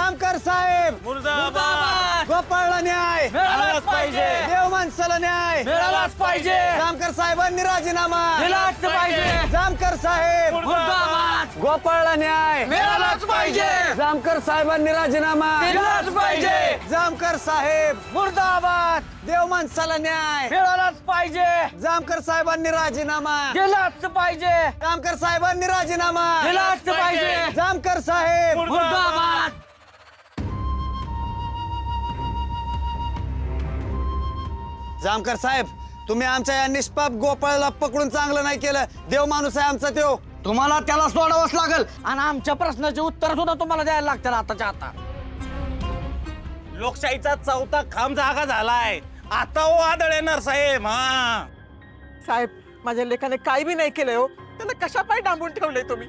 जामकर साहेब मुर्दाबाद. गोपाळला न्याय मिळालाच पाहिजे. देव माणसाला न्याय मिळालाच पाहिजे. जामकर साहेबांनी राजीनामा दिलाच पाहिजे. जामकर साहेब मुर्दाबाद. गोपाळला न्याय मिळालाच पाहिजे. जामकर साहेबांनी राजीनामा दिलाच पाहिजे. जामकर साहेब मुर्दाबाद. देव माणसाला न्याय मिळालाच पाहिजे. जामकर साहेबांनी राजीनामा दिलाच पाहिजे. जामकर साहेबांनी राजीनामा दिलाच पाहिजे. जामकर साहेब मुर्दाबाद. जामकर साहेब तुम्ही आमच्या या निष्पाप गोपाळला पकडून चांगलं नाही केलं. देव माणूस आहे आमचा त्यो. तुम्हाला त्याला सोडावंच लागल आणि आमच्या प्रश्नाचे उत्तर सुद्धा तुम्हाला द्यायला लागतील आताच्या आता. लोकशाहीचा चौथा खांब जागा झालाय. आता वादळ येणार साहेब. हा साहेब माझ्या लेखाने काही बी नाही केलंय हो. त्यांना कशा पाय डांबून ठेवलंय तुम्ही.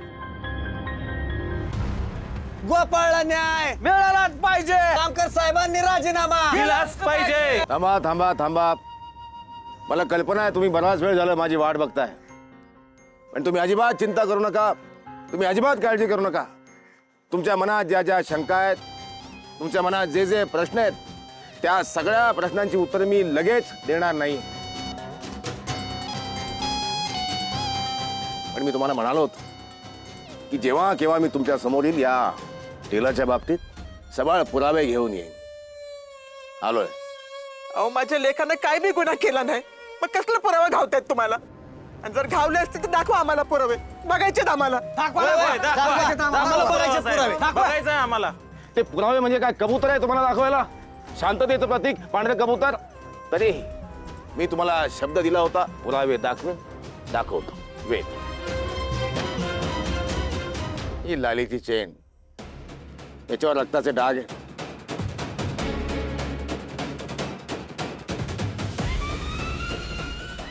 गोपाळला न्याय मिळालाच पाहिजे. जामकर साहेबांनी राजीनामा दिलाच पाहिजे. थांबा थांबा थांबा. मला कल्पना आहे तुम्ही बराच वेळ झालं माझी वाट बघताय, पण तुम्ही अजिबात चिंता करू नका. तुम्ही अजिबात काळजी करू नका. तुमच्या मनात ज्या ज्या शंका आहेत, तुमच्या मनात जे जे प्रश्न आहेत, त्या सगळ्या प्रश्नांची उत्तरं मी लगेच देणार नाही. पण मी तुम्हाला म्हणालो की जेव्हा केव्हा मी तुमच्या समोरील या टेलरच्या बाबतीत सबळ पुरावे घेऊन येईन. आलोय. अहो माझ्या लेखाने काय बी गुन्हा केला नाही, मग कसले पुरावे घावतायत तुम्हाला. आणि जर घावले असते तर दाखवा आम्हाला पुरावे. बघायचेत आम्हाला. आम्हाला बघायचे पुरावे. बघायचं आहे आम्हाला. ते पुरावे म्हणजे काय कबूतर आहे तुम्हाला दाखवायला? शांततेचं प्रतीक पांढरे कबूतर. तरीही मी तुम्हाला शब्द दिला होता, पुरावे दाखवतो. वेट. ही लालीची चेन, याच्यावर रक्ताचे डाग आहे.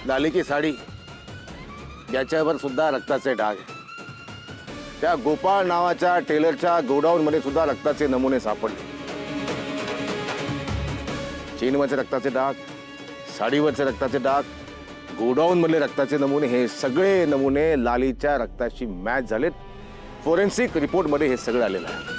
लालीची साडी, याच्यावर सुद्धा रक्ताचे डाग आहे. त्या गोपाळ नावाच्या टेलरच्या गोडाऊन मध्ये सुद्धा रक्ताचे नमुने सापडले. चेनवरचे रक्ताचे डाग, साडीवरचे रक्ताचे डाग, गोडाऊन मधले रक्ताचे नमुने, हे सगळे नमुने लालीच्या रक्ताशी मॅच झालेत. फोरेन्सिक रिपोर्ट मध्ये हे सगळं आलेलं आहे.